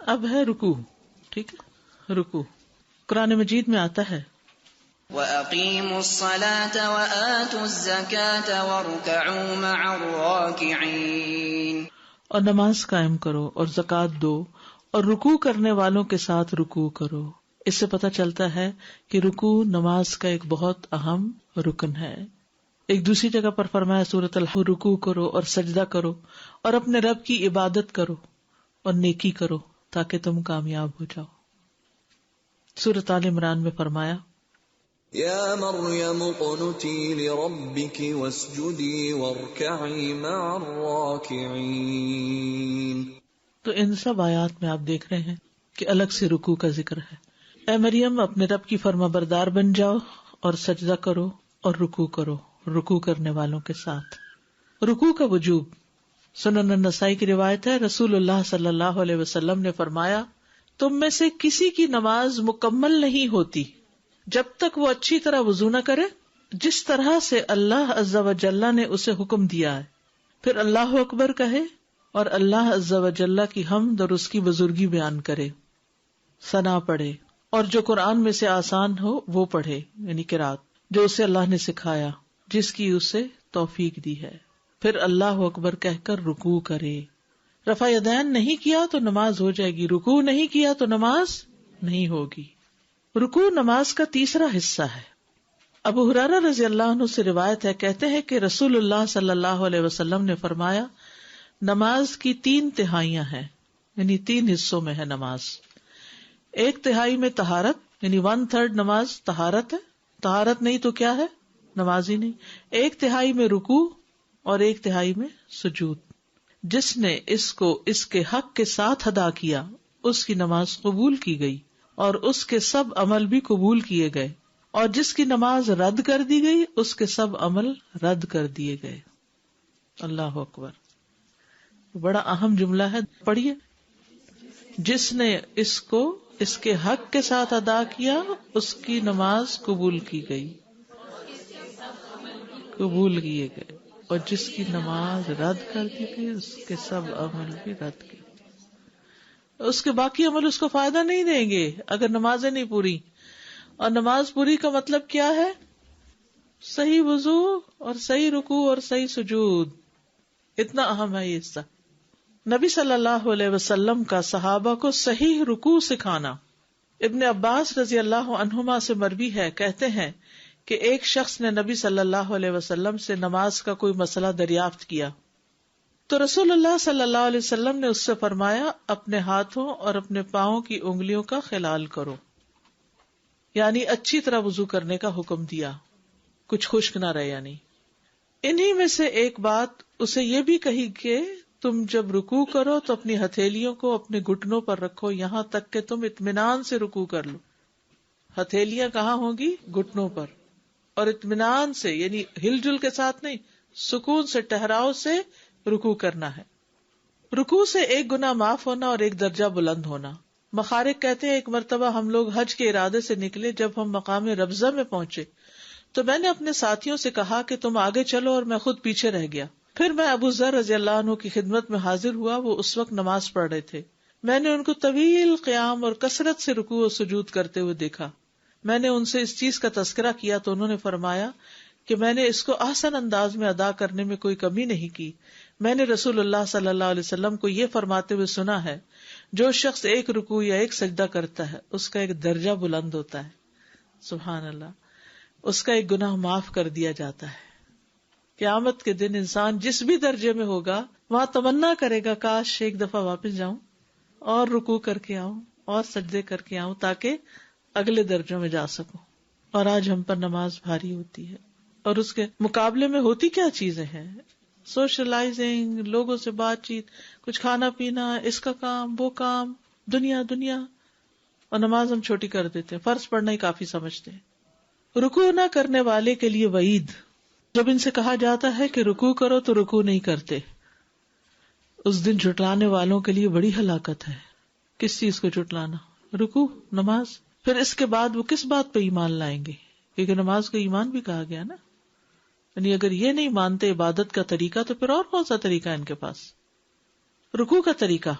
اب ہے رکوع. ٹھیک ہے، رکوع قرآن مجید میں آتا ہے وَأَقِيمُوا الصَّلَاةَ وَآتُوا الزَّكَاةَ وَارْكَعُوا مَعَ الرَّاكِعِينَ، اور نماز قائم کرو اور زکوٰۃ دو اور رکوع کرنے والوں کے ساتھ رکوع کرو. اس سے پتہ چلتا ہے کہ رکوع نماز کا ایک بہت اہم رکن ہے. ایک دوسری جگہ پر فرمایا سورۃ الحج، رکوع کرو اور سجدہ کرو اور اپنے رب کی عبادت کرو اور نیکی کرو تاکہ تم کامیاب ہو جاؤ. سورۃ آل عمران میں فرمایا یا مریم اقنتی لربک واسجدی وارکعی مع الراکعین. تو ان سب آیات میں آپ دیکھ رہے ہیں کہ الگ سے رکوع کا ذکر ہے. اے مریم اپنے رب کی فرما بردار بن جاؤ اور سجدہ کرو اور رکوع کرو، رکوع کرنے والوں کے ساتھ. رکوع کا وجوب، سنن النسائی کی روایت ہے، رسول اللہ صلی اللہ علیہ وسلم نے فرمایا تم میں سے کسی کی نماز مکمل نہیں ہوتی جب تک وہ اچھی طرح وضو نہ کرے جس طرح سے اللہ عز و جل نے اسے حکم دیا ہے، پھر اللہ اکبر کہے اور اللہ عز و جل کی حمد اور اس کی بزرگی بیان کرے، ثنا پڑھے اور جو قرآن میں سے آسان ہو وہ پڑھے، یعنی قرات جو اسے اللہ نے سکھایا، جس کی اسے توفیق دی ہے، پھر اللہ اکبر کہہ کر رکوع کرے. رفع یدین نہیں کیا تو نماز ہو جائے گی، رکوع نہیں کیا تو نماز نہیں ہوگی. رکوع نماز کا تیسرا حصہ ہے. ابو ہریرہ رضی اللہ عنہ سے روایت ہے، کہتے ہیں کہ رسول اللہ صلی اللہ علیہ وسلم نے فرمایا نماز کی 3 تہائیاں ہیں، یعنی 3 حصوں میں ہے نماز. 1 تہائی میں طہارت، یعنی 1/3 نماز طہارت ہے، طہارت نہیں تو کیا ہے؟ نماز ہی نہیں. 1 تہائی میں رکوع اور 1 تہائی میں سجود. جس نے اس کو اس کے حق کے ساتھ ادا کیا اس کی نماز قبول کی گئی اور اس کے سب عمل بھی قبول کیے گئے، اور جس کی نماز رد کر دی گئی اس کے سب عمل رد کر دیے گئے. اللہ اکبر، بڑا اہم جملہ ہے، پڑھیے. جس نے اس کو اس کے حق کے ساتھ ادا کیا اس کی نماز قبول کی گئی، قبول کیے گئے، اور جس کی نماز رد کر دی گئی اس کے سب عمل بھی رد کیے. اس کے باقی عمل اس کو فائدہ نہیں دیں گے اگر نمازیں نہیں پوری. اور نماز پوری کا مطلب کیا ہے؟ صحیح وضو اور صحیح رکوع اور صحیح سجود. اتنا اہم ہے یہ حصہ. نبی صلی اللہ علیہ وسلم کا صحابہ کو صحیح رکوع سکھانا. ابن عباس رضی اللہ عنہما سے مروی ہے، کہتے ہیں کہ ایک شخص نے نبی صلی اللہ علیہ وسلم سے نماز کا کوئی مسئلہ دریافت کیا تو رسول اللہ صلی اللہ علیہ وسلم نے اس سے فرمایا اپنے ہاتھوں اور اپنے پاؤں کی انگلیوں کا خلال کرو، یعنی اچھی طرح وضو کرنے کا حکم دیا، کچھ خشک نہ رہے. یعنی انہی میں سے ایک بات اسے یہ بھی کہی کہ تم جب رکوع کرو تو اپنی ہتھیلیوں کو اپنے گھٹنوں پر رکھو یہاں تک کہ تم اطمینان سے رکوع کر لو. ہتھیلیاں کہاں ہوں گی؟ گھٹنوں پر. اور اطمینان سے یعنی ہل جل کے ساتھ نہیں، سکون سے، ٹہراؤ سے رکوع کرنا ہے. رکوع سے 1 گناہ معاف ہونا اور 1 درجہ بلند ہونا. مخارق کہتے ہیں ایک مرتبہ ہم لوگ حج کے ارادے سے نکلے، جب ہم مقام ربضہ میں پہنچے تو میں نے اپنے ساتھیوں سے کہا کہ تم آگے چلو، اور میں خود پیچھے رہ گیا. پھر میں ابو ذر رضی اللہ عنہ کی خدمت میں حاضر ہوا، وہ اس وقت نماز پڑھ رہے تھے. میں نے ان کو طویل قیام اور کثرت سے رکوع و سجود کرتے ہوئے دیکھا. میں نے ان سے اس چیز کا تذکرہ کیا تو انہوں نے فرمایا کہ میں نے اس کو احسن انداز میں ادا کرنے میں کوئی کمی نہیں کی. میں نے رسول اللہ صلی اللہ علیہ وسلم کو یہ فرماتے ہوئے سنا ہے، جو شخص 1 رکوع یا 1 سجدہ کرتا ہے اس کا 1 درجہ بلند ہوتا ہے. سبحان اللہ، اس کا 1 گناہ معاف کر دیا جاتا ہے. قیامت کے دن انسان جس بھی درجے میں ہوگا وہاں تمنا کرے گا کاش 1 دفعہ واپس جاؤں اور رکوع کر کے آؤں اور سجدے کر کے آؤں تاکہ اگلے درجوں میں جا سکوں. اور آج ہم پر نماز بھاری ہوتی ہے، اور اس کے مقابلے میں ہوتی کیا چیزیں ہیں؟ سوشلائزنگ، لوگوں سے بات چیت، کچھ کھانا پینا، اس کا کام، وہ کام، دنیا. اور نماز ہم چھوٹی کر دیتے ہیں، فرض پڑھنا ہی کافی سمجھتے ہیں. رکوع نہ کرنے والے کے لیے وعید. جب ان سے کہا جاتا ہے کہ رکوع کرو تو رکوع نہیں کرتے، اس دن جھٹلانے والوں کے لیے بڑی ہلاکت ہے. کس چیز کو جھٹلانا؟ رکوع، نماز. پھر اس کے بعد وہ کس بات پہ ایمان لائیں گے؟ کیونکہ نماز کو ایمان بھی کہا گیا نا. یعنی اگر یہ نہیں مانتے عبادت کا طریقہ تو پھر اور کون سا طریقہ ہے ان کے پاس؟ رکوع کا طریقہ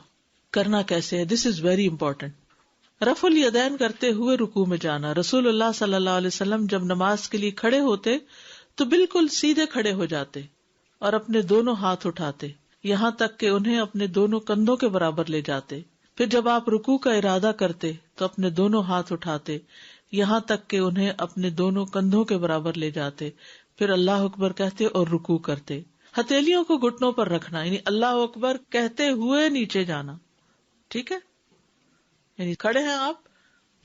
کرنا کیسے ہے؟ دس از ویری امپورٹنٹ. رفع الیدین کرتے ہوئے رکوع میں جانا. رسول اللہ صلی اللہ علیہ وسلم جب نماز کے لیے کھڑے ہوتے تو بالکل سیدھے کھڑے ہو جاتے اور اپنے دونوں ہاتھ اٹھاتے یہاں تک کہ انہیں اپنے دونوں کندھوں کے برابر لے جاتے. پھر جب آپ رکوع کا ارادہ کرتے تو اپنے دونوں ہاتھ اٹھاتے یہاں تک کہ انہیں اپنے دونوں کندھوں کے برابر لے جاتے. پھر اللہ اکبر کہتے اور رکوع کرتے. ہتھیلیوں کو گھٹنوں پر رکھنا یعنی اللہ اکبر کہتے ہوئے نیچے جانا. ٹھیک ہے، یعنی کھڑے ہیں آپ،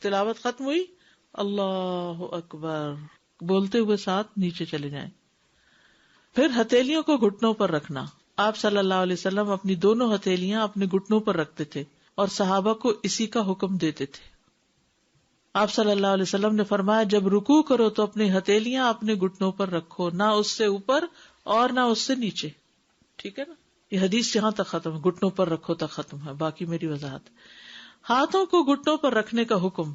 تلاوت ختم ہوئی، اللہ اکبر بولتے ہوئے ساتھ نیچے چلے جائیں. پھر ہتھیلیوں کو گھٹنوں پر رکھنا. آپ صلی اللہ علیہ وسلم اپنی دونوں ہتھیلیاں اپنے گھٹنوں پر رکھتے تھے اور صحابہ کو اسی کا حکم دیتے تھے. آپ صلی اللہ علیہ وسلم نے فرمایا جب رکوع کرو تو اپنی ہتھیلیاں اپنے گھٹنوں پر رکھو، نہ اس سے اوپر اور نہ اس سے نیچے. ٹھیک ہے نا، یہ حدیث یہاں تک ختم ہے، گھٹنوں پر رکھو تک ختم ہے، باقی میری وضاحت. ہاتھوں کو گھٹنوں پر رکھنے کا حکم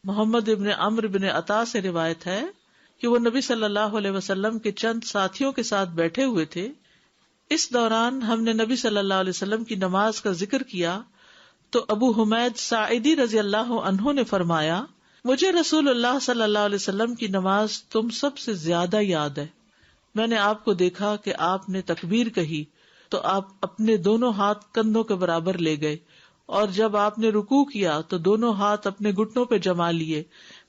محمد ابن عمرو بن عطا سے روایت ہے کہ وہ نبی صلی اللہ علیہ وسلم کے چند ساتھیوں کے ساتھ بیٹھے ہوئے تھے. اس دوران ہم نے نبی صلی اللہ علیہ وسلم کی نماز کا ذکر کیا تو ابو حمید ساعدی رضی اللہ عنہ نے فرمایا مجھے رسول اللہ صلی اللہ علیہ وسلم کی نماز تم سب سے زیادہ یاد ہے. میں نے آپ کو دیکھا کہ آپ نے تکبیر کہی تو آپ اپنے دونوں ہاتھ کندھوں کے برابر لے گئے اور جب آپ نے رکوع کیا تو دونوں ہاتھ اپنے گھٹنوں پہ جما لیے،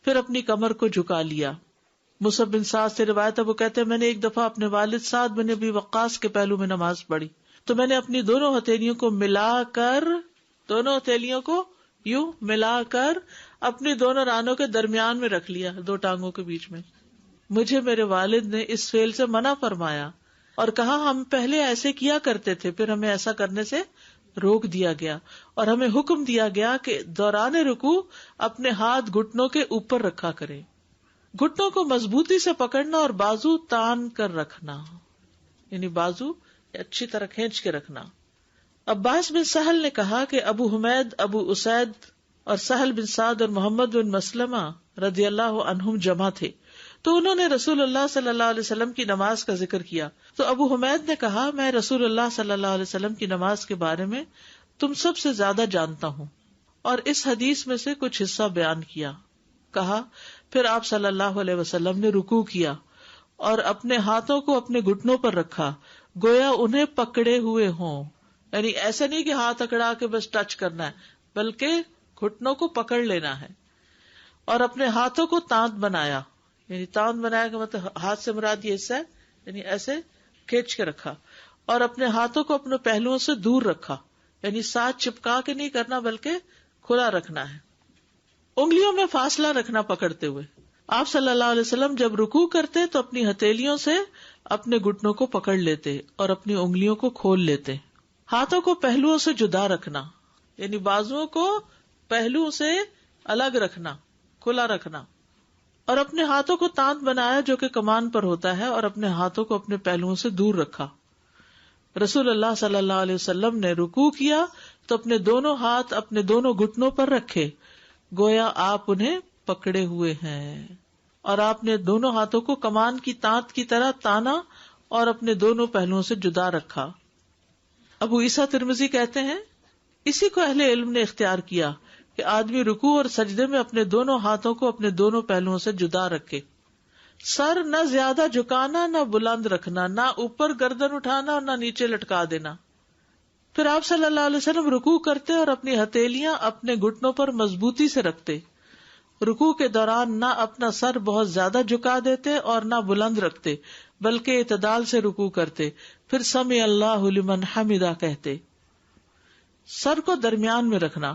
پھر اپنی کمر کو جھکا لیا. مصعب بن سعد سے روایت ہے، وہ کہتے ہیں میں نے ایک دفعہ اپنے والد سعد بن ابی وقاص کے پہلو میں نماز پڑھی تو میں نے اپنی دونوں ہتھیلیوں کو ملا کر اپنی دونوں رانوں کے درمیان میں رکھ لیا، دو ٹانگوں کے بیچ میں. مجھے میرے والد نے اس فعل سے منع فرمایا اور کہا ہم پہلے ایسے کیا کرتے تھے، پھر ہمیں ایسا کرنے سے روک دیا گیا اور ہمیں حکم دیا گیا کہ دوران رکوع اپنے ہاتھ گھٹنوں کے اوپر رکھا کریں. گھٹنوں کو مضبوطی سے پکڑنا اور بازو تان کر رکھنا، یعنی بازو اچھی طرح کھینچ کے رکھنا. عباس بن سہل نے کہا کہ ابو حمید، ابو اسید اور سہل بن سعد اور محمد بن مسلمہ رضی اللہ عنہم جمع تھے تو انہوں نے رسول اللہ صلی اللہ علیہ وسلم کی نماز کا ذکر کیا تو ابو حمید نے کہا میں رسول اللہ صلی اللہ علیہ وسلم کی نماز کے بارے میں تم سب سے زیادہ جانتا ہوں، اور اس حدیث میں سے کچھ حصہ بیان کیا. کہا پھر آپ صلی اللہ علیہ وسلم نے رکوع کیا اور اپنے ہاتھوں کو اپنے گھٹنوں پر رکھا گویا انہیں پکڑے ہوئے ہوں، یعنی ایسا نہیں کہ ہاتھ اکڑا کے بس ٹچ کرنا ہے بلکہ گھٹنوں کو پکڑ لینا ہے. اور اپنے ہاتھوں کو تانت بنایا، یعنی تانت بنایا کہ مطلب ہاتھ سے مراد یہ حصہ ہے، یعنی ایسے کھینچ کے رکھا. اور اپنے ہاتھوں کو اپنے پہلوؤں سے دور رکھا، یعنی ساتھ چپکا کے نہیں کرنا بلکہ کھلا رکھنا ہے. انگلیوں میں فاصلہ رکھنا پکڑتے ہوئے. آپ صلی اللہ علیہ وسلم جب رکوع کرتے تو اپنی ہتھیلیوں سے اپنے گھٹنوں کو پکڑ لیتے اور اپنی انگلیوں کو کھول لیتے. ہاتھوں کو پہلوؤں سے جدا رکھنا، یعنی بازوؤں کو پہلوؤں سے الگ رکھنا، کھلا رکھنا. اور اپنے ہاتھوں کو تانت بنایا جو کہ کمان پر ہوتا ہے اور اپنے ہاتھوں کو اپنے پہلوؤں سے دور رکھا. رسول اللہ صلی اللہ علیہ وسلم نے رکوع کیا تو اپنے دونوں ہاتھ اپنے دونوں گھٹنوں پر رکھے گویا آپ انہیں پکڑے ہوئے ہیں، اور آپ نے دونوں ہاتھوں کو کمان کی تانت کی طرح تانا اور اپنے دونوں پہلوؤں سے جدا رکھا. ابو عیسیٰ ترمذی کہتے ہیں اسی کو اہل علم نے اختیار کیا کہ آدمی رکوع اور سجدے میں اپنے دونوں ہاتھوں کو اپنے دونوں پہلوؤں سے جدا رکھے. سر نہ زیادہ جھکانا نہ بلند رکھنا، نہ اوپر گردن اٹھانا اور نہ نیچے لٹکا دینا. پھر آپ صلی اللہ علیہ وسلم رکوع کرتے اور اپنی ہتھیلیاں اپنے گھٹنوں پر مضبوطی سے رکھتے. رکوع کے دوران نہ اپنا سر بہت زیادہ جھکا دیتے اور نہ بلند رکھتے بلکہ اعتدال سے رکوع کرتے. پھر سمع اللہ لمن حمدہ کہتے. سر کو درمیان میں رکھنا،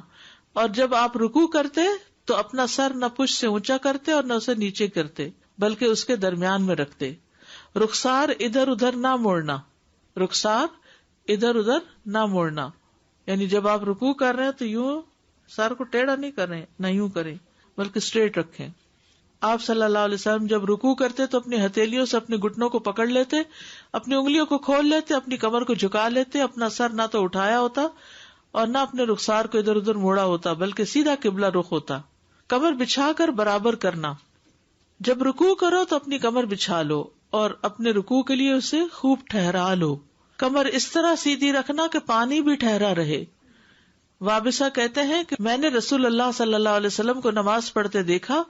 اور جب آپ رکوع کرتے تو اپنا سر نہ پشت سے اونچا کرتے اور نہ اسے نیچے کرتے بلکہ اس کے درمیان میں رکھتے. رخسار ادھر ادھر نہ موڑنا، یعنی جب آپ رکوع کر رہے ہیں تو یوں سر کو ٹیڑھا نہیں کریں، نہ یوں کریں بلکہ اسٹریٹ رکھیں. آپ صلی اللہ علیہ وسلم جب رکوع کرتے تو اپنی ہتھیلیوں سے اپنے گھٹنوں کو پکڑ لیتے، اپنی انگلیوں کو کھول لیتے، اپنی کمر کو جھکا لیتے، اپنا سر نہ تو اٹھایا ہوتا اور نہ اپنے رخسار کو ادھر ادھر موڑا ہوتا بلکہ سیدھا قبلہ رخ ہوتا. کمر بچھا کر برابر کرنا. جب رکوع کرو تو اپنی کمر بچھا لو اور اپنے رکوع کے لیے اسے خوب ٹھہرا لو. کمر اس طرح سیدھی رکھنا کہ پانی بھی ٹھہرا رہے. وابسہ کہتے ہیں کہ میں نے رسول اللہ صلی اللہ علیہ وسلم کو نماز پڑھتے دیکھا،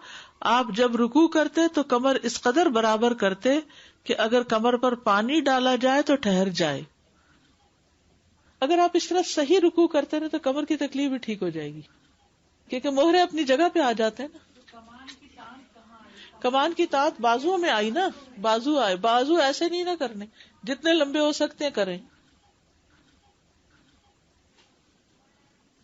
آپ جب رکوع کرتے تو کمر اس قدر برابر کرتے کہ اگر کمر پر پانی ڈالا جائے تو ٹھہر جائے. اگر آپ اس طرح صحیح رکوع کرتے رہے تو کمر کی تکلیف بھی ٹھیک ہو جائے گی، کیونکہ موہرے اپنی جگہ پہ آ جاتے ہیں نا. کمان کی تانت بازوؤں میں آئی نا، بازو آئے، بازو ایسے نہیں نہ کرنے، جتنے لمبے ہو سکتے ہیں کریں.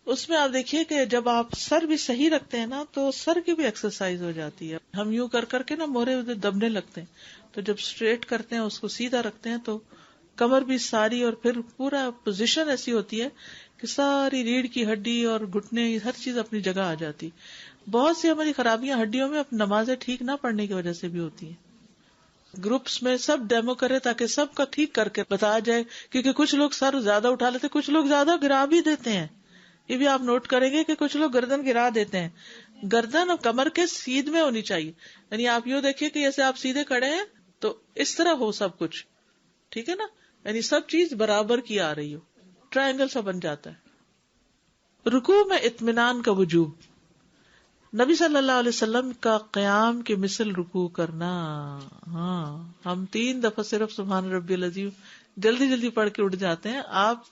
اس میں آپ دیکھیے کہ جب آپ سر بھی صحیح رکھتے ہیں نا تو سر کی بھی ایکسرسائز ہو جاتی ہے. ہم یوں کر کر کے نا موہرے ادھر دبنے لگتے ہیں، تو جب اسٹریٹ کرتے ہیں اس کو سیدھا رکھتے ہیں تو کمر بھی ساری، اور پھر پورا پوزیشن ایسی ہوتی ہے کہ ساری ریڑھ کی ہڈی اور گھٹنے ہر چیز اپنی جگہ آ جاتی. بہت سی ہماری خرابیاں ہڈیوں میں نمازیں ٹھیک نہ پڑھنے کی وجہ سے بھی ہوتی ہیں. گروپس میں سب ڈیمو کرے تاکہ سب کا ٹھیک کر کے بتایا جائے، کیونکہ کچھ لوگ سر زیادہ اٹھا لیتے، کچھ لوگ زیادہ گرا بھی دیتے ہیں. یہ بھی آپ نوٹ کریں گے کہ کچھ لوگ گردن گرا دیتے ہیں. گردن اور کمر کے سیدھ میں ہونی چاہیے، یعنی آپ یوں دیکھیے کہ جیسے آپ سیدھے کھڑے ہیں تو اس طرح ہو سب کچھ، ٹھیک ہے نا، یعنی سب چیز برابر کی آ رہی ہو، ٹرائنگل سا بن جاتا ہے. رکوع میں اطمینان کا وجوب. نبی صلی اللہ علیہ وسلم کا قیام کے مثل رکوع کرنا. ہم 3 دفعہ صرف سبحان ربی العظیم جلدی جلدی پڑھ کے اٹھ جاتے ہیں. آپ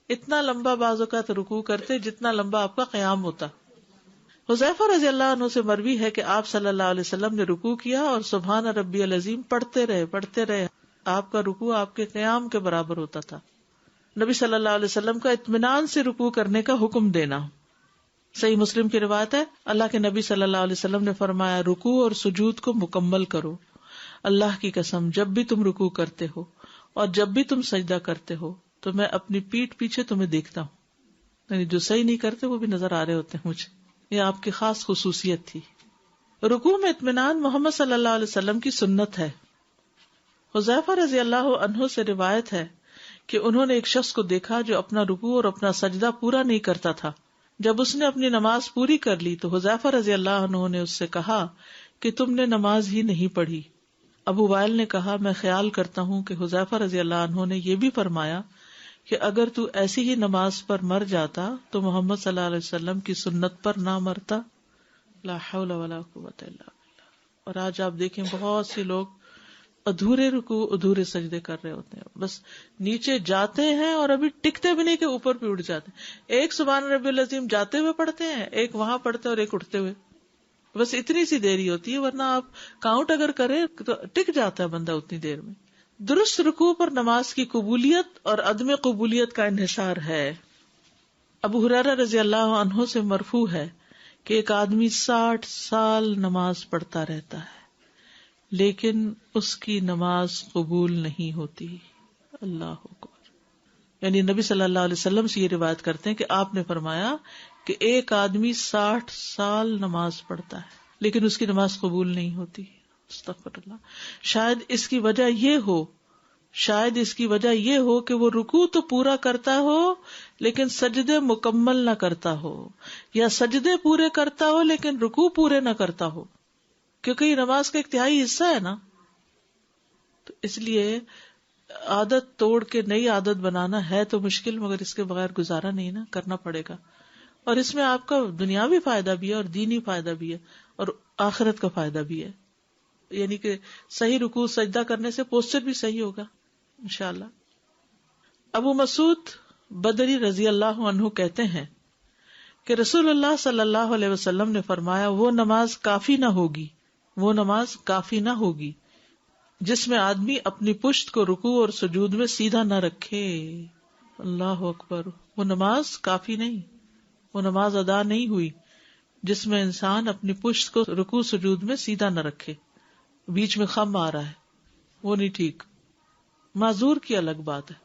اتنا لمبا بعض اوقات رکوع کرتے جتنا لمبا آپ کا قیام ہوتا. حذیفہ رضی اللہ عنہ سے مروی ہے کہ آپ صلی اللہ علیہ وسلم نے رکوع کیا اور سبحان ربی العظیم پڑھتے رہے. آپ کا رکوع آپ کے قیام کے برابر ہوتا تھا. نبی صلی اللہ علیہ وسلم کا اطمینان سے رکوع کرنے کا حکم دینا. صحیح مسلم کی روایت ہے، اللہ کے نبی صلی اللہ علیہ وسلم نے فرمایا، رکوع اور سجود کو مکمل کرو. اللہ کی قسم جب بھی تم رکوع کرتے ہو اور جب بھی تم سجدہ کرتے ہو تو میں اپنی پیٹھ پیچھے تمہیں دیکھتا ہوں. یعنی جو صحیح نہیں کرتے وہ بھی نظر آ رہے ہوتے ہیں مجھے. یہ آپ کی خاص خصوصیت تھی. رکوع میں اطمینان محمد صلی اللہ علیہ وسلم کی سنت ہے. حذیفہ رضی اللہ عنہ سے روایت ہے کہ انہوں نے ایک شخص کو دیکھا جو اپنا رکوع اور اپنا سجدہ پورا نہیں کرتا تھا. جب اس نے اپنی نماز پوری کر لی تو حذیفہ رضی اللہ عنہ نے اس سے کہا کہ تم نے نماز ہی نہیں پڑھی. ابو وائل نے کہا، میں خیال کرتا ہوں کہ حذیفہ رضی اللہ عنہ نے یہ بھی فرمایا کہ اگر تو ایسی ہی نماز پر مر جاتا تو محمد صلی اللہ علیہ وسلم کی سنت پر نہ مرتا. لا حول ولا قوت الا باللہ. اور آج آپ دیکھیں بہت سے لوگ ادھورے رکوع ادھورے سجدے کر رہے ہوتے ہیں، بس نیچے جاتے ہیں اور ابھی ٹکتے بھی نہیں کہ اوپر بھی اٹھ جاتے ہیں. ایک سبحان ربی العظیم جاتے ہوئے پڑھتے ہیں، ایک وہاں پڑھتے اور ایک اٹھتے ہوئے. بس اتنی سی دیری ہوتی ہے، ورنہ آپ کاؤنٹ اگر کریں تو ٹک جاتا ہے بندہ اتنی دیر میں. درست رکوع پر نماز کی قبولیت اور عدم قبولیت کا انحصار ہے. ابو ہریرہ رضی اللہ عنہ سے مرفوع ہے کہ ایک آدمی 60 سال نماز پڑھتا رہتا ہے لیکن اس کی نماز قبول نہیں ہوتی. اللہ اکبر. یعنی نبی صلی اللہ علیہ وسلم سے یہ روایت کرتے ہیں کہ آپ نے فرمایا کہ ایک آدمی 60 سال نماز پڑھتا ہے لیکن اس کی نماز قبول نہیں ہوتی. استغفر اللہ. شاید اس کی وجہ یہ ہو کہ وہ رکوع تو پورا کرتا ہو لیکن سجدے مکمل نہ کرتا ہو، یا سجدے پورے کرتا ہو لیکن رکوع پورے نہ کرتا ہو، کیونکہ یہ نماز کا ایک تہائی حصہ ہے نا. تو اس لیے عادت توڑ کے نئی عادت بنانا ہے تو مشکل، مگر اس کے بغیر گزارا نہیں نا، کرنا پڑے گا. اور اس میں آپ کا دنیاوی فائدہ بھی ہے اور دینی فائدہ بھی ہے اور آخرت کا فائدہ بھی ہے. یعنی کہ صحیح رکوع سجدہ کرنے سے پوسچر بھی صحیح ہوگا انشاءاللہ. ابو مسعود بدری رضی اللہ عنہ کہتے ہیں کہ رسول اللہ صلی اللہ علیہ وسلم نے فرمایا، وہ نماز کافی نہ ہوگی جس میں آدمی اپنی پشت کو رکوع اور سجود میں سیدھا نہ رکھے. اللہ اکبر. وہ نماز کافی نہیں، وہ نماز ادا نہیں ہوئی جس میں انسان اپنی پشت کو رکوع سجود میں سیدھا نہ رکھے، بیچ میں خم آ رہا ہے، وہ نہیں ٹھیک. معذور کی الگ بات ہے.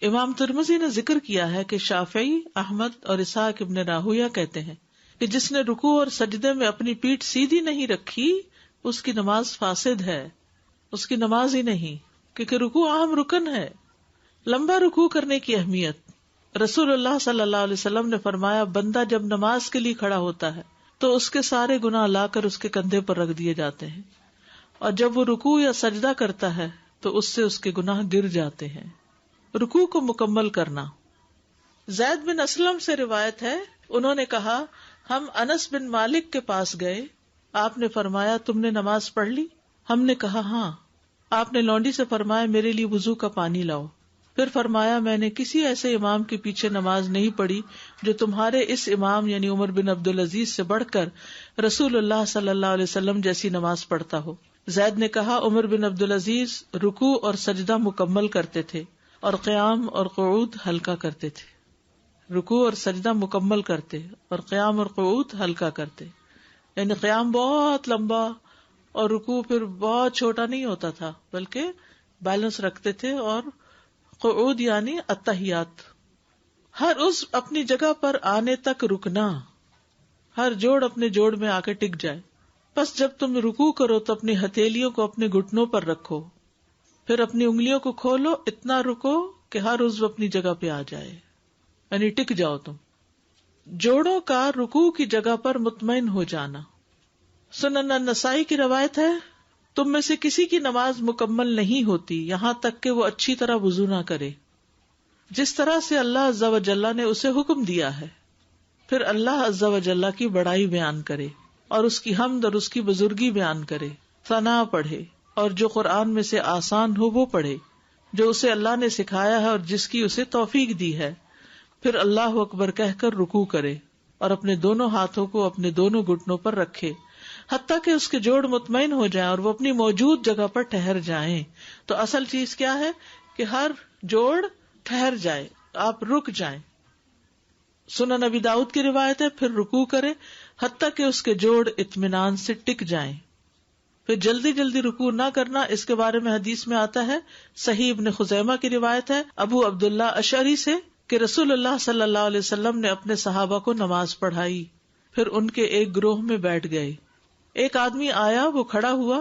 امام ترمذی نے ذکر کیا ہے کہ شافعی، احمد اور اسحاق ابن راہویہ کہتے ہیں کہ جس نے رکوع اور سجدے میں اپنی پیٹھ سیدھی نہیں رکھی اس کی نماز فاسد ہے، اس کی نماز ہی نہیں، کیونکہ رکوع اہم رکن ہے. لمبا رکوع کرنے کی اہمیت. رسول اللہ صلی اللہ علیہ وسلم نے فرمایا، بندہ جب نماز کے لیے کھڑا ہوتا ہے تو اس کے سارے گناہ لا کر اس کے کندھے پر رکھ دیے جاتے ہیں، اور جب وہ رکوع یا سجدہ کرتا ہے تو اس سے اس کے گناہ گر جاتے ہیں. رکوع کو مکمل کرنا. زید بن اسلم سے روایت ہے، انہوں نے کہا ہم انس بن مالک کے پاس گئے، آپ نے فرمایا تم نے نماز پڑھ لی؟ ہم نے کہا ہاں۔ آپ نے لونڈی سے فرمایا میرے لیے وضو کا پانی لاؤ۔ پھر فرمایا میں نے کسی ایسے امام کے پیچھے نماز نہیں پڑھی جو تمہارے اس امام یعنی عمر بن عبدالعزیز سے بڑھ کر رسول اللہ صلی اللہ علیہ وسلم جیسی نماز پڑھتا ہو۔ زید نے کہا عمر بن عبدالعزیز رکوع اور سجدہ مکمل کرتے تھے اور قیام اور قعود ہلکا کرتے تھے۔ رکوع اور سجدہ مکمل کرتے اور قیام اور قعود ہلکا کرتے، یعنی قیام بہت لمبا اور رکوع پھر بہت چھوٹا نہیں ہوتا تھا بلکہ بیلنس رکھتے تھے، اور قعود یعنی التحیات، ہر عضو اپنی جگہ پر آنے تک رکنا، ہر جوڑ اپنے جوڑ میں آ کے ٹک جائے۔ بس جب تم رکوع کرو تو اپنی ہتھیلیوں کو اپنے گھٹنوں پر رکھو، پھر اپنی انگلیوں کو کھولو، اتنا رکو کہ ہر عضو اپنی جگہ پہ آ جائے، یعنی ٹک جاؤ تم۔ جوڑوں کا رکوع کی جگہ پر مطمئن ہو جانا۔ سنن النسائی کی روایت ہے تم میں سے کسی کی نماز مکمل نہیں ہوتی یہاں تک کہ وہ اچھی طرح وضو نہ کرے، جس طرح سے اللہ عز و جل نے اسے حکم دیا ہے، پھر اللہ عز و جل کی بڑائی بیان کرے اور اس کی حمد اور اس کی بزرگی بیان کرے، ثنا پڑھے اور جو قرآن میں سے آسان ہو وہ پڑھے جو اسے اللہ نے سکھایا ہے اور جس کی اسے توفیق دی ہے، پھر اللہ اکبر کہہ کر رکوع کرے اور اپنے دونوں ہاتھوں کو اپنے دونوں گھٹنوں پر رکھے حتیٰ کہ اس کے جوڑ مطمئن ہو جائیں اور وہ اپنی موجود جگہ پر ٹھہر جائیں۔ تو اصل چیز کیا ہے کہ ہر جوڑ ٹھہر جائے، آپ رک جائیں۔ سنن نبی داؤد کی روایت ہے پھر رکوع کرے حتیٰ کہ اس کے جوڑ اطمینان سے ٹک جائیں۔ پھر جلدی جلدی رکوع نہ کرنا، اس کے بارے میں حدیث میں آتا ہے، صحیح ابن خزیمہ کی روایت ہے ابو عبداللہ اشعری سے کہ رسول اللہ صلی اللہ علیہ وسلم نے اپنے صحابہ کو نماز پڑھائی، پھر ان کے ایک گروہ میں بیٹھ گئے۔ ایک آدمی آیا، وہ کھڑا ہوا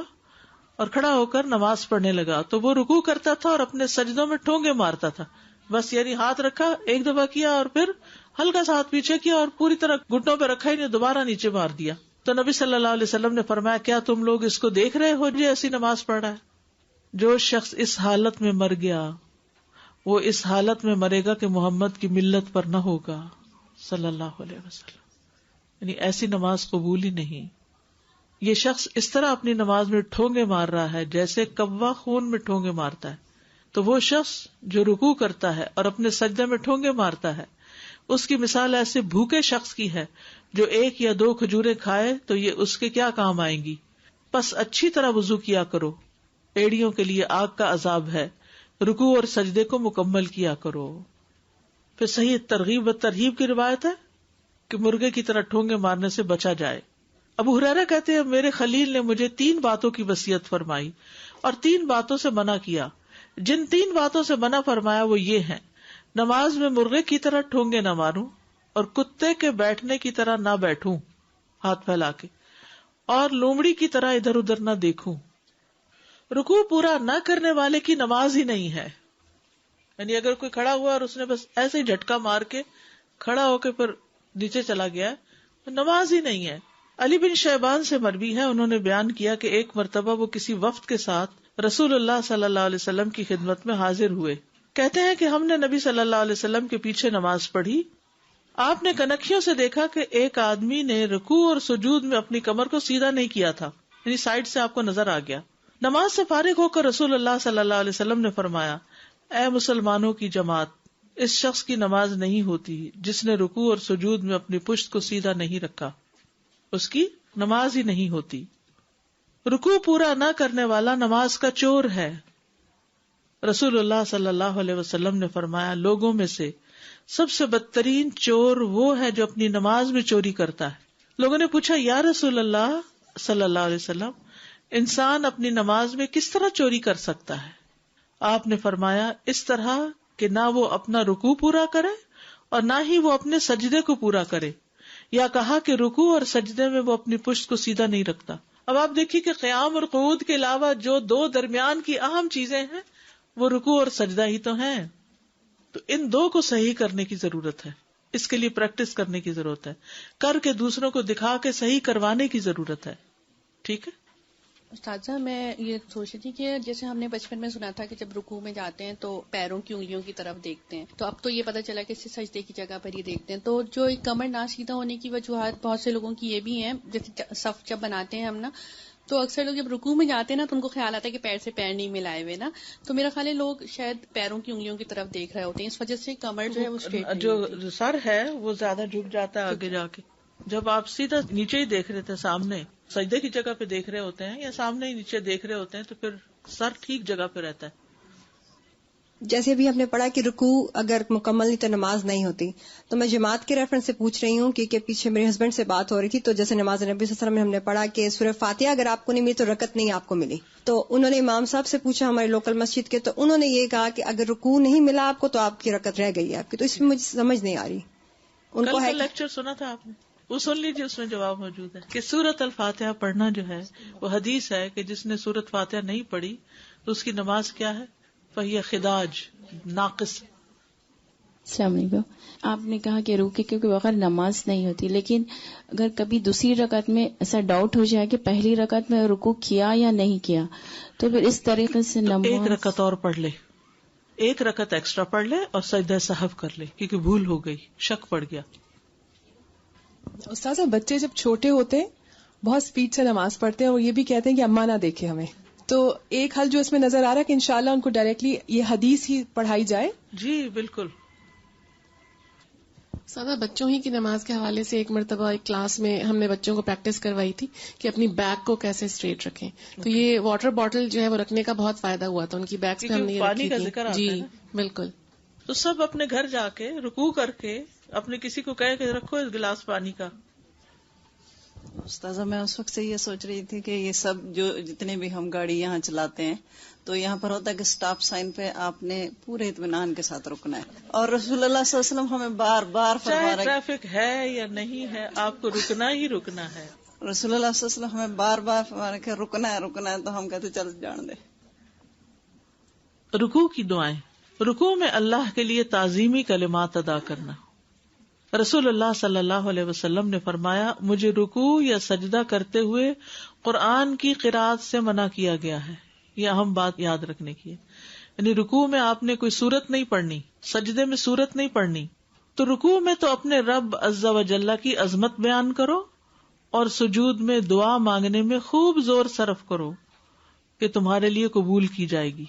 اور کھڑا ہو کر نماز پڑھنے لگا، تو وہ رکوع کرتا تھا اور اپنے سجدوں میں ٹھونگے مارتا تھا، بس یعنی ہاتھ رکھا ایک دفعہ کیا اور پھر ہلکا سا ہاتھ پیچھے کیا اور پوری طرح گھٹنوں پہ رکھا ہی نہیں، دوبارہ نیچے مار دیا۔ تو نبی صلی اللہ علیہ وسلم نے فرمایا کیا تم لوگ اس کو دیکھ رہے ہو جو ایسی نماز پڑھ رہا ہے؟ جو شخص اس حالت میں مر گیا وہ اس حالت میں مرے گا کہ محمد کی ملت پر نہ ہوگا صلی اللہ علیہ وسلم، یعنی ایسی نماز قبول ہی نہیں۔ یہ شخص اس طرح اپنی نماز میں ٹھونگے مار رہا ہے جیسے کوا خون میں ٹھونگے مارتا ہے۔ تو وہ شخص جو رکوع کرتا ہے اور اپنے سجدے میں ٹھونگے مارتا ہے، اس کی مثال ایسے بھوکے شخص کی ہے جو 1 یا 2 کھجوریں کھائے تو یہ اس کے کیا کام آئیں گی۔ پس اچھی طرح وضو کیا کرو، ایڑیوں کے لیے آگ کا عذاب ہے، رکوع اور سجدے کو مکمل کیا کرو۔ پھر صحیح ترغیب و ترہیب کی روایت ہے کہ مرغے کی طرح ٹھونگے مارنے سے بچا جائے۔ ابو ہریرہ کہتے ہیں میرے خلیل نے مجھے 3 باتوں کی وصیت فرمائی اور 3 باتوں سے منع کیا۔ جن 3 باتوں سے منع فرمایا وہ یہ ہیں، نماز میں مرغے کی طرح ٹھونگے نہ ماروں اور کتے کے بیٹھنے کی طرح نہ بیٹھوں ہاتھ پھیلا کے، اور لومڑی کی طرح ادھر ادھر نہ دیکھوں۔ رکوع پورا نہ کرنے والے کی نماز ہی نہیں ہے، یعنی اگر کوئی کھڑا ہوا اور اس نے بس ایسے ہی جھٹکا مار کے کھڑا ہو کے پھر نیچے چلا گیا، نماز ہی نہیں ہے۔ علی بن شیبان سے مروی ہے، انہوں نے بیان کیا کہ ایک مرتبہ وہ کسی وفد کے ساتھ رسول اللہ صلی اللہ علیہ وسلم کی خدمت میں حاضر ہوئے۔ کہتے ہیں کہ ہم نے نبی صلی اللہ علیہ وسلم کے پیچھے نماز پڑھی۔ آپ نے کنکھیوں سے دیکھا کہ ایک آدمی نے رکوع اور سجود میں اپنی کمر کو سیدھا نہیں کیا تھا، یعنی سائڈ سے آپ کو نظر آ گیا۔ نماز سے فارغ ہو کر رسول اللہ صلی اللہ علیہ وسلم نے فرمایا، اے مسلمانوں کی جماعت، اس شخص کی نماز نہیں ہوتی جس نے رکوع اور سجود میں اپنی پشت کو سیدھا نہیں رکھا، اس کی نماز ہی نہیں ہوتی۔ رکوع پورا نہ کرنے والا نماز کا چور ہے۔ رسول اللہ صلی اللہ علیہ وسلم نے فرمایا، لوگوں میں سے سب سے بدترین چور وہ ہے جو اپنی نماز میں چوری کرتا ہے۔ لوگوں نے پوچھا، یا رسول اللہ صلی اللہ علیہ وسلم، انسان اپنی نماز میں کس طرح چوری کر سکتا ہے؟ آپ نے فرمایا، اس طرح کہ نہ وہ اپنا رکوع پورا کرے اور نہ ہی وہ اپنے سجدے کو پورا کرے، یا کہا کہ رکوع اور سجدے میں وہ اپنی پشت کو سیدھا نہیں رکھتا۔ اب آپ دیکھیے کہ قیام اور قعود کے علاوہ جو 2 درمیان کی اہم چیزیں ہیں وہ رکوع اور سجدہ ہی تو ہیں، تو ان 2 کو صحیح کرنے کی ضرورت ہے، اس کے لیے پریکٹس کرنے کی ضرورت ہے، کر کے دوسروں کو دکھا کے صحیح کروانے کی ضرورت ہے، ٹھیک ہے۔ استاذہ میں یہ سوچ رہی تھی کہ جیسے ہم نے بچپن میں سنا تھا کہ جب رکوع میں جاتے ہیں تو پیروں کی انگلیوں کی طرف دیکھتے ہیں، تو اب تو یہ پتہ چلا کہ سجدے کی جگہ پر ہی دیکھتے ہیں. تو جو کمر نہ سیدھا ہونے کی وجوہات بہت سے لوگوں کی یہ بھی ہیں، جیسے صف جب بناتے ہیں ہم نا، تو اکثر لوگ جب رکوع میں جاتے ہیں نا تو ان کو خیال آتا ہے کہ پیر سے پیر نہیں ملائے ہوئے نا، تو میرا خیال ہے لوگ شاید پیروں کی انگلیوں کی طرف دیکھ رہے ہوتے ہیں، اس وجہ سے کمر جو ہے وہ اسٹریٹ نہیں ہوتی. جو سر ہے وہ زیادہ جھک جاتا ہے آگے جا کے. جب آپ سیدھا نیچے ہی دیکھ رہے تھے، سامنے سجدے کی جگہ پہ دیکھ رہے ہوتے ہیں یا سامنے ہی نیچے دیکھ رہے ہوتے ہیں، تو پھر سر ٹھیک جگہ پہ رہتا ہے. جیسے ابھی ہم نے پڑھا کہ رکوع اگر مکمل نہیں تو نماز نہیں ہوتی، تو میں جماعت کے ریفرنس سے پوچھ رہی ہوں کہ پیچھے میرے ہسبینڈ سے بات ہو رہی تھی، تو جیسے نماز نبی صلی اللہ علیہ وسلم میں ہم نے پڑھا کہ سورہ فاتحہ اگر آپ کو نہیں ملی تو رکعت نہیں آپ کو ملی. تو انہوں نے امام صاحب سے پوچھا ہمارے لوکل مسجد کے، تو انہوں نے یہ کہا کہ اگر رکوع نہیں ملا آپ کو تو آپ کی رکعت رہ گئی آپ کی. تو اس میں مجھے سمجھ نہیں آ رہی. ان کو کل لیکچر سنا تھا آپ نے، وہ سن لیجیے، اس میں جواب موجود ہے کہ سورۃ الفاتحہ پڑھنا جو ہے وہ حدیث ہے کہ جس نے سورۃ فاتحہ نہیں پڑھی تو اس کی نماز کیا ہے؟ فہی خداج، ناقص. السلام علیکم. آپ نے کہا کہ رکوع کے بغیر نماز نہیں ہوتی، لیکن اگر کبھی دوسری رکعت میں ایسا ڈاؤٹ ہو جائے کہ پہلی رکعت میں رکوع کیا یا نہیں کیا، تو پھر اس طریقے سے نماز ایک رکعت اور پڑھ لے، ایک رکعت ایکسٹرا پڑھ لے اور سجدہ سہو کر لے، کیونکہ بھول ہو گئی، شک پڑ گیا. استاذہ بچے جب چھوٹے ہوتے ہیں بہت سپیڈ سے نماز پڑھتے ہیں اور یہ بھی کہتے ہیں کہ اماں نہ دیکھے ہمیں، تو ایک حل جو اس میں نظر آ رہا ہے کہ انشاءاللہ ان کو ڈائریکٹلی یہ حدیث ہی پڑھائی جائے. جی بالکل. سادہ بچوں ہی کی نماز کے حوالے سے ایک مرتبہ ایک کلاس میں ہم نے بچوں کو پریکٹس کروائی تھی کہ اپنی بیگ کو کیسے اسٹریٹ رکھیں. تو یہ واٹر باٹل جو ہے وہ رکھنے کا بہت فائدہ ہوا تھا ان کی بیگس پہ ہم نے پانی کا ذکر آتا ہے جی بالکل. تو سب اپنے گھر جا کے رکوع کر کے اپنے کسی کو کہہ کے رکھو اس گلاس پانی کا. استاذہ میں اس وقت سے یہ سوچ رہی تھی کہ یہ سب جو جتنے بھی ہم گاڑی یہاں چلاتے ہیں تو یہاں پر ہوتا ہے کہ سٹاپ سائن پہ آپ نے پورے اطمینان کے ساتھ رکنا ہے، اور رسول اللہ صلی اللہ علیہ وسلم ہمیں بار بار فرما چاہے رہے ٹریفک ہے یا نہیں ہے آپ کو رکنا ہی رکنا ہے. رسول اللہ صلی اللہ علیہ وسلم ہمیں بار بار فرما رہے کہ رکنا ہے، تو ہم کہتے چل جان دے. رکوع کی دعائیں. رکوع میں اللہ کے لیے تعظیمی کلمات ادا کرنا. رسول اللہ صلی اللہ علیہ وسلم نے فرمایا مجھے رکوع یا سجدہ کرتے ہوئے قرآن کی قرات سے منع کیا گیا ہے. یہ اہم بات یاد رکھنے کی ہے، یعنی رکوع میں آپ نے کوئی سورت نہیں پڑھنی، سجدے میں سورت نہیں پڑھنی. تو رکوع میں تو اپنے رب عز و جل کی عظمت بیان کرو اور سجود میں دعا مانگنے میں خوب زور صرف کرو کہ تمہارے لیے قبول کی جائے گی.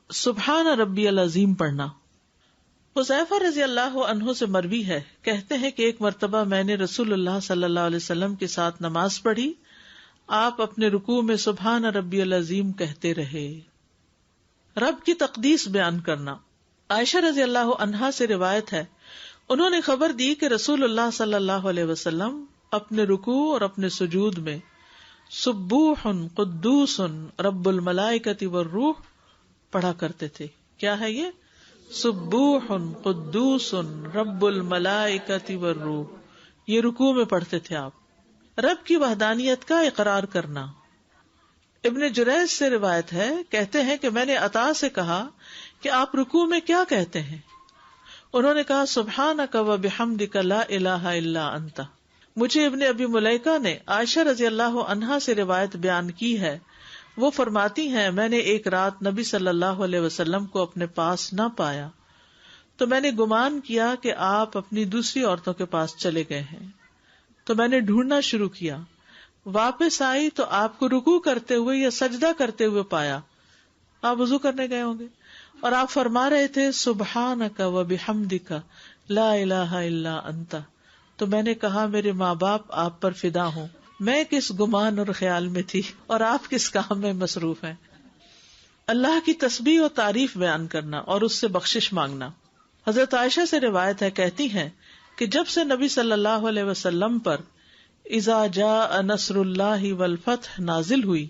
سبحان ربی العظیم پڑھنا. حذیفہ رضی اللہ عنہ سے مروی ہے، کہتے ہیں کہ ایک مرتبہ میں نے رسول اللہ صلی اللہ علیہ وسلم کے ساتھ نماز پڑھی، آپ اپنے رکوع میں سبحان ربی العظیم کہتے رہے. رب کی تقدیس بیان کرنا. عائشہ رضی اللہ عنہا سے روایت ہے، انہوں نے خبر دی کہ رسول اللہ صلی اللہ علیہ وسلم اپنے رکوع اور اپنے سجود میں سبوح قدوس رب الملائکۃ والروح پڑھا کرتے تھے. کیا ہے یہ؟ سبوح قدوس رب الملائکۃ والروح. یہ رکوع میں پڑھتے تھے آپ. رب کی وحدانیت کا اقرار کرنا. ابن جریج سے روایت ہے، کہتے ہیں کہ میں نے عطا سے کہا کہ آپ رکوع میں کیا کہتے ہیں؟ انہوں نے کہا سبحانک و بحمدک لا الہ الا انت. مجھے ابن ابی ملیکہ نے عائشہ رضی اللہ عنہا سے روایت بیان کی ہے، وہ فرماتی ہیں میں نے ایک رات نبی صلی اللہ علیہ وسلم کو اپنے پاس نہ پایا تو میں نے گمان کیا کہ آپ اپنی دوسری عورتوں کے پاس چلے گئے ہیں، تو میں نے ڈھونڈنا شروع کیا. واپس آئی تو آپ کو رکوع کرتے ہوئے یا سجدہ کرتے ہوئے پایا. آپ وضو کرنے گئے ہوں گے اور آپ فرما رہے تھے سبحانک و بحمدک لا الہ الا انت. تو میں نے کہا میرے ماں باپ آپ پر فدا ہوں، میں کس گمان اور خیال میں تھی اور آپ کس کام میں مصروف ہیں. اللہ کی تسبیح و تعریف بیان کرنا اور اس سے بخشش مانگنا. حضرت عائشہ سے روایت ہے، کہتی ہیں کہ جب سے نبی صلی اللہ علیہ وسلم پر اذا جاء نصر اللہ والفتح نازل ہوئی،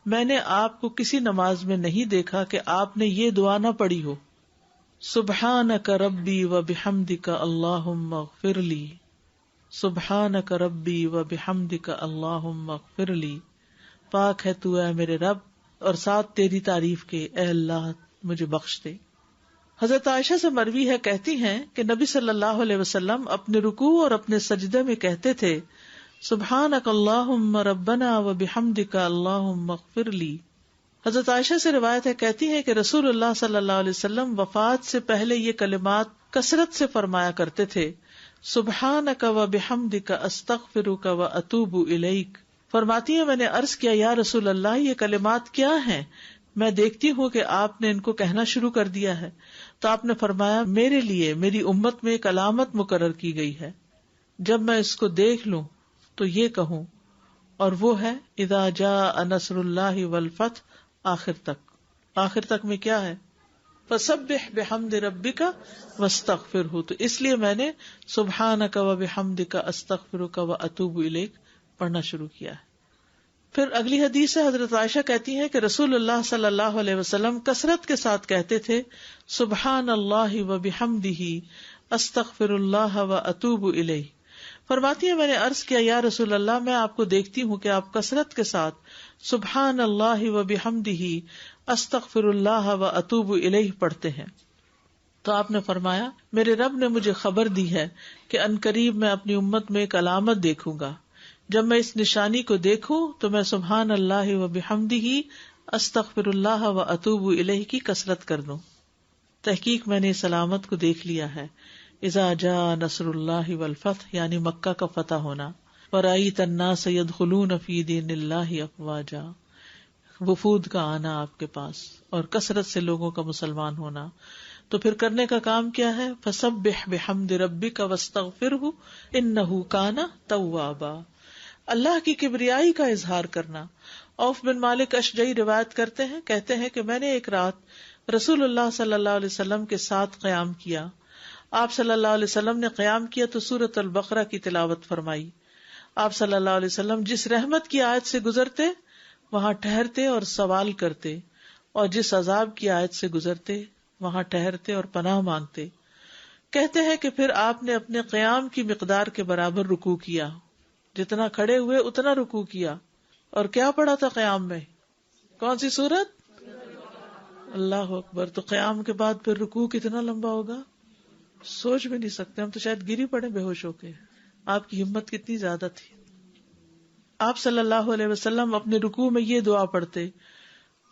میں نے آپ کو کسی نماز میں نہیں دیکھا کہ آپ نے یہ دعا نہ پڑھی ہو، سبحانک ربی و بحمدک اللہم اغفر لی، سبحانک ربی و بحمدک اللہم اغفر لی. پاک ہے تو اے میرے رب اور ساتھ تیری تعریف کے، اے اللہ مجھے بخش دے. حضرت عائشہ سے مروی ہے، کہتی ہیں کہ نبی صلی اللہ علیہ وسلم اپنے رکوع اور اپنے سجدے میں کہتے تھے سبحانک اللہم ربنا و بحمدک اللہم اغفر لی. حضرت عائشہ سے روایت ہے، کہتی ہے کہ رسول اللہ صلی اللہ علیہ وسلم وفات سے پہلے یہ کلمات کثرت سے فرمایا کرتے تھے، سبحانک و بحمدک استغفرک و اتوب الیک. فرماتی ہیں میں نے عرض کیا یا رسول اللہ یہ کلمات کیا ہیں؟ میں دیکھتی ہوں کہ آپ نے ان کو کہنا شروع کر دیا ہے. تو آپ نے فرمایا میرے لیے میری امت میں ایک علامت مقرر کی گئی ہے، جب میں اس کو دیکھ لوں تو یہ کہوں، اور وہ ہے اذا جاء نصر اللہ والفتح. آخر تک میں کیا ہے؟ فسبح بحمد ربک واستغفرہ. تو اس لیے میں نے سبحانک و بحمدک استغفرک و اتوب الیک پڑھنا شروع کیا ہے. پھر اگلی حدیث سے حضرت عائشہ کہتی ہیں کہ رسول اللہ صلی اللہ علیہ وسلم کثرت کے ساتھ کہتے تھے سبحان اللہ و بحمدہ استغفر اللہ و اتوب الیہ. فرماتی ہیں میں نے عرض کیا یا رسول اللہ میں آپ کو دیکھتی ہوں کہ آپ کثرت کے ساتھ سبحان اللہ و بحمدہ استغفر اللہ و اتوب الیہ پڑھتے ہیں. تو آپ نے فرمایا میرے رب نے مجھے خبر دی ہے کہ عنقریب میں اپنی امت میں ایک علامت دیکھوں گا، جب میں اس نشانی کو دیکھوں تو میں سبحان اللہ و بحمدہ استغفر اللہ و اتوب الیہ کی کثرت کر دوں. تحقیق میں نے اس علامت کو دیکھ لیا ہے، اذا جاء نصر اللہ والفتح یعنی مکہ کا فتح ہونا، ورأیت الناس يدخلون فی دین اللہ افواجا، وفود کا آنا آپ کے پاس اور کثرت سے لوگوں کا مسلمان ہونا. تو پھر کرنے کا کام کیا ہے؟ فسبح بحمد ربک واستغفرہ انہ کان توابا. اللہ کی کبریائی کا اظہار کرنا. عوف بن مالک اشجعی روایت کرتے ہیں، کہتے ہیں کہ میں نے ایک رات رسول اللہ صلی اللہ علیہ وسلم کے ساتھ قیام کیا. آپ صلی اللہ علیہ وسلم نے قیام کیا تو سورۃ البقرہ کی تلاوت فرمائی. آپ صلی اللہ علیہ وسلم جس رحمت کی آیت سے گزرتے وہاں ٹھہرتے اور سوال کرتے، اور جس عذاب کی آیت سے گزرتے وہاں ٹھہرتے اور پناہ مانگتے. کہتے ہیں کہ پھر آپ نے اپنے قیام کی مقدار کے برابر رکوع کیا، جتنا کھڑے ہوئے اتنا رکوع کیا. اور کیا پڑھا تھا قیام میں؟ کون سی سورت؟ اللہ اکبر. تو قیام کے بعد پھر رکوع کتنا لمبا ہوگا سوچ بھی نہیں سکتے. ہم تو شاید گری پڑے بے ہوش ہو کے. آپ کی ہمت کتنی زیادہ تھی. آپ صلی اللہ علیہ وسلم اپنے رکوع میں یہ دعا پڑھتے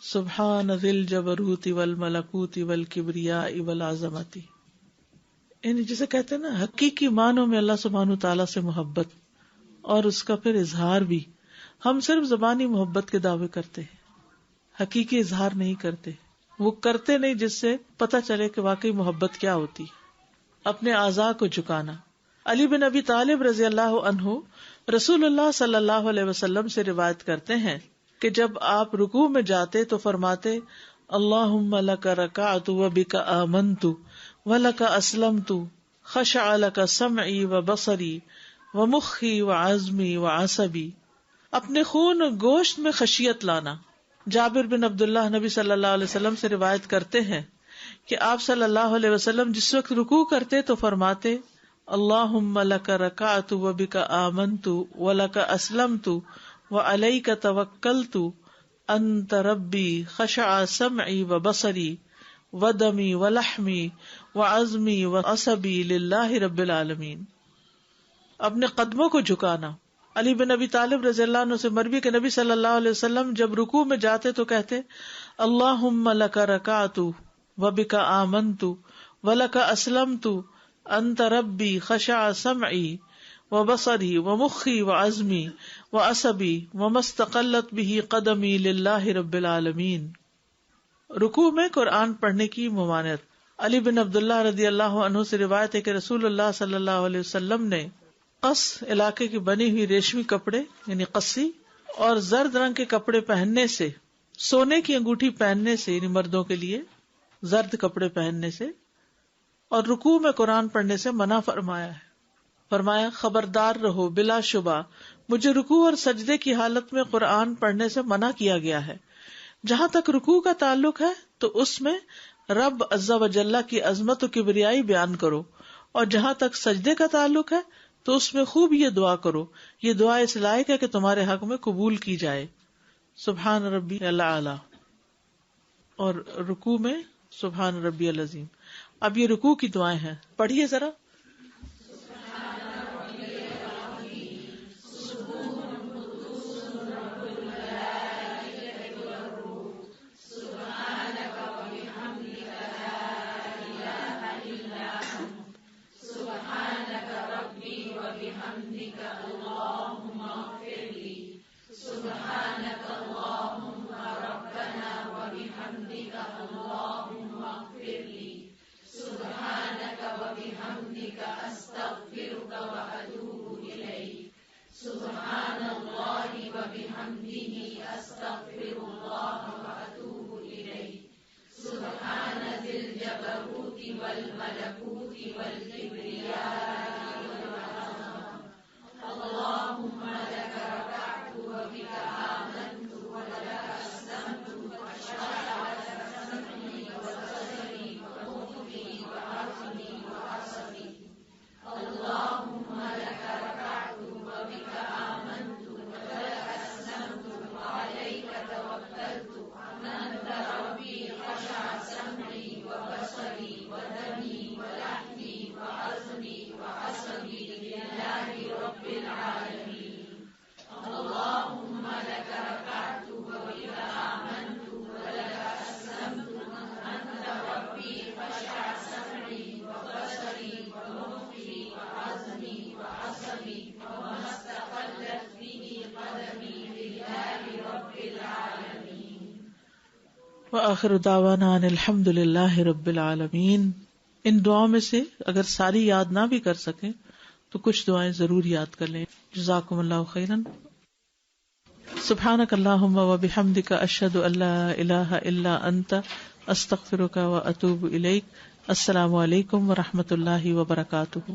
سبحان ذی الجبروت والملکوت والکبریاء والعظمت. یعنی جسے کہتے ہیں نا حقیقی معنوں میں اللہ سبحانہ تعالیٰ سے محبت اور اس کا پھر اظہار بھی. ہم صرف زبانی محبت کے دعوے کرتے ہیں، حقیقی اظہار نہیں کرتے. وہ کرتے نہیں جس سے پتہ چلے کہ واقعی محبت کیا ہوتی. اپنے اعضاء کو جھکانا. علی بن ابی طالب رضی اللہ عنہ رسول اللہ صلی اللہ علیہ وسلم سے روایت کرتے ہیں کہ جب آپ رکوع میں جاتے تو فرماتے اللہم لک رکعت و بک آمنت و لک اسلمت خشع لک سمعی و بصری و مخی و عظمی و عصبی. اپنے خون و گوشت میں خشیت لانا. جابر بن عبداللہ نبی صلی اللہ علیہ وسلم سے روایت کرتے ہیں کہ آپ صلی اللہ علیہ وسلم جس وقت رکوع کرتے تو فرماتے اللہم لک رکعت و بک آمنت و لک اسلمت و علیک توکلت انت ربی خشع سمعی و بصری و دمی و لحمی و عظمی و عصبی للہ رب العالمین. اپنے قدموں کو جھکانا. علی بن ابی طالب رضی اللہ عنہ سے مروی کہ نبی صلی اللہ علیہ وسلم جب رکوع میں جاتے تو کہتے اللہم لک رکعت و بک آمنت و لک اسلمت انت ربی خشع سمعی و بصری و مخی و عظمی و عصبی و مستقلت به قدمی للہ رب العالمین. رکوع میں قرآن پڑھنے کی ممانعت. علی بن عبداللہ رضی اللہ عنہ سے روایت ہے کہ رسول اللہ صلی اللہ علیہ وسلم نے قص علاقے کی بنی ہوئی ریشمی کپڑے یعنی قصی اور زرد رنگ کے کپڑے پہننے سے، سونے کی انگوٹھی پہننے سے یعنی مردوں کے لیے زرد کپڑے پہننے سے، اور رکوع میں قرآن پڑھنے سے منع فرمایا ہے. فرمایا خبردار رہو، بلا شبہ مجھے رکوع اور سجدے کی حالت میں قرآن پڑھنے سے منع کیا گیا ہے. جہاں تک رکوع کا تعلق ہے تو اس میں رب عز و جل کی عظمت و کبریائی بیان کرو، اور جہاں تک سجدے کا تعلق ہے تو اس میں خوب یہ دعا کرو. یہ دعا اس لائق ہے کہ تمہارے حق میں قبول کی جائے. سبحان ربی الاعلی، اور رکوع میں سبحان ربی العظیم. اب یہ رکوع کی دعائیں ہیں، پڑھیے ذرا. وآخر دعوانا ان الحمد للہ رب العالمین. ان دعاؤں میں سے اگر ساری یاد نہ بھی کر سکیں تو کچھ دعائیں ضرور یاد کر لیں. جزاکم اللہ خیرا. سبحانک اللہم وبحمدک اشہد ان لا الہ الا انت استغفرک واتوب الیک. السلام علیکم ورحمۃ اللہ وبرکاتہ.